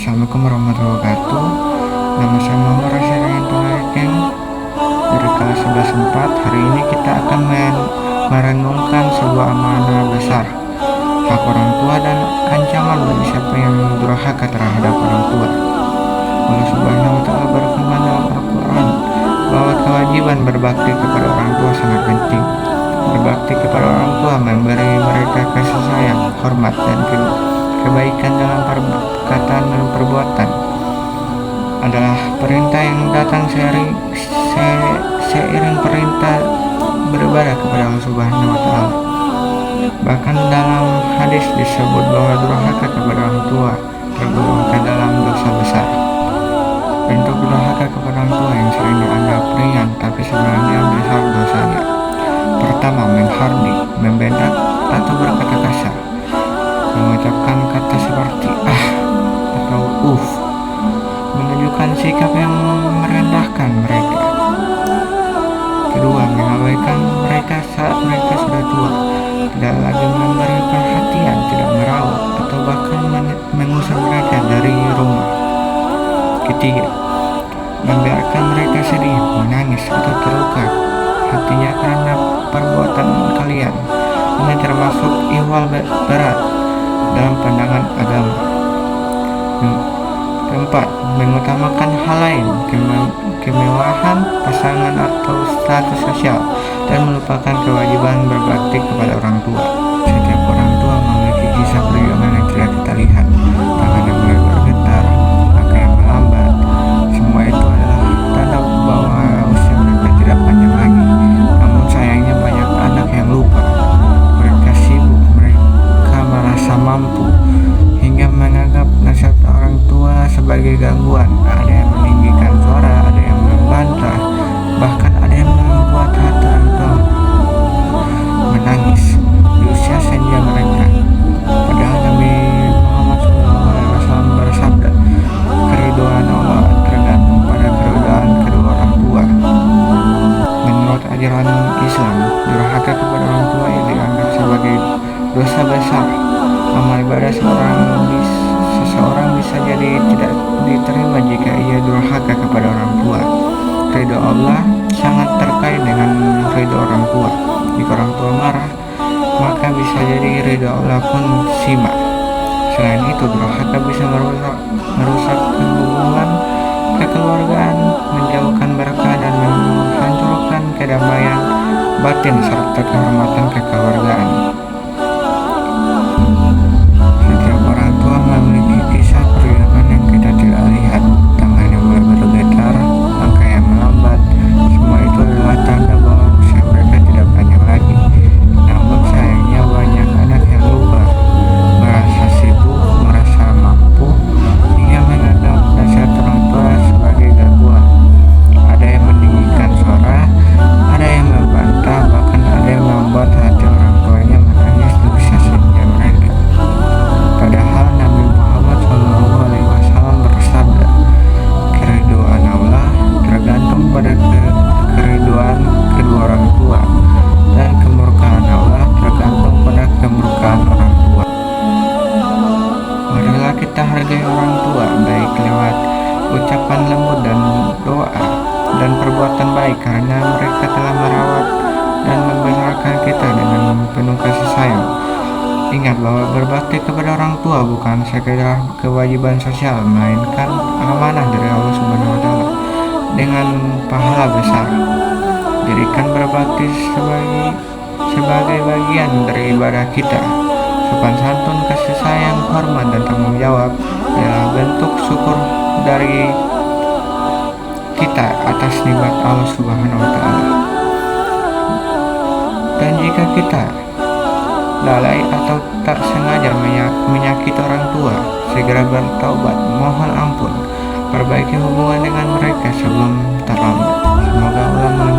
Assalamualaikum warahmatullahi wabarakatuh. Nama saya Muhammad Rasyid Tonariken dari kelas 11 4. Hari ini kita akan merenungkan sebuah amanah besar, hak orang tua dan ancaman bagi siapa yang durhaka terhadap orang tua. Allah Subhanahu wa Ta'ala berfirman dalam Al-Quran bahwa kewajiban berbakti kepada orang tua sangat penting. Berbakti kepada orang tua memberi mereka kasih sayang, hormat, dan kebaikan dalam perkataan dan perbuatan adalah perintah yang datang seiring perintah beribadah kepada Allah Subhanahu wa Ta'ala. Bahkan dalam hadis disebut bahwa durhaka kepada orang tua tergolong dalam dosa besar. Bentuk durhaka kepada orang tua yang sering dianggap ringan tapi sebenarnya besar dosanya. Pertama, menghardi, membentak atau berkata kasar, mengucapkan kata seperti atau menunjukkan sikap yang merendahkan mereka. Kedua, mengabaikan mereka saat mereka sudah tua, tidak lagi memberi perhatian, tidak merawat, atau bahkan mengusir mereka dari rumah. Ketiga, membiarkan mereka sedih, menangis, atau terluka hatinya karena perbuatan kalian. Ini termasuk ihwal berat dalam pandangan agama. Keempat, mengutamakan hal lain, kemewahan pasangan atau status sosial, dan melupakan kewajiban berbakti kepada orang tua. Setiap orang tua memiliki kisah perjuangan yang tidak kita lihat, tangan yang mulai bergetar, langkah yang melambat. Semua itu adalah tanda bahwa usia mereka tidak panjang lagi. Namun sayangnya banyak anak yang lupa. Mereka sibuk, mereka merasa mampu, hingga menganggap nasihat orang tua sebagai gangguan. Ada yang meninggikan suara, ada yang membantah, bahkan ada yang membuat hati orang tua menangis di usia senja mereka. Padahal Nabi Muhammad SAW bersabda, keridhaan Allah tergantung pada keridhaan kedua orang tua. Menurut ajaran Islam, durhaka kepada orang tua yang dianggap sebagai dosa besar. Amal ibadah seseorang bisa jadi tidak diterima jika ia durhaka kepada orang tua. Ridho Allah sangat terkait dengan ridho orang tua. Jika orang tua marah, maka bisa jadi ridho Allah pun simak. Selain itu, durhaka bisa merusak hubungan kekeluargaan, menjauhkan berkah, dan menghancurkan kedamaian batin serta kehormatan kekeluargaan. Setiap orang tua memiliki kisah perjuangan yang kita tidak lihat, tangan yang mulai bergetar, langkah yang melambat. Semua itu adalah tanda bahwa usia mereka tidak panjang lagi. Namun sayangnya banyak anak yang lupa, merasa sibuk, merasa mampu, hingga menganggap nasihat orang tua sebagai gangguan. Ada yang meninggikan suara, ada yang membantah, bahkan ada yang membuat hati orang tuanya menangis di usia senja mereka. Padahal Nabi Muhammad SAW bersabda, keridhaan Allah tergantung pada keridhaan kedua orang tua, dan kemurkaan Allah tergantung pada kemurkaan orang tua. Marilah kita hargai orang tua, baik lewat ucapan lembut dan doa, dan perbuatan baik, karena mereka telah merawat dan membesarkan kita dengan penuh kasih sayang. Ingat bahwa berbakti kepada orang tua bukan sekedar kewajiban sosial, melainkan amanah dari Allah Subhanahu wa Ta'ala dengan pahala besar. Jadikan berbakti sebagai bagian dari ibadah kita. Sopan santun, kasih sayang, hormat, dan tanggung jawab adalah bentuk syukur dari kita atas nikmat Allah Subhanahu wa Ta'ala. Dan jika kita lalai atau tak sengaja menyakiti orang tua, segera bertaubat, mohon ampun, perbaiki hubungan dengan mereka sebelum terlambat. Semoga Allah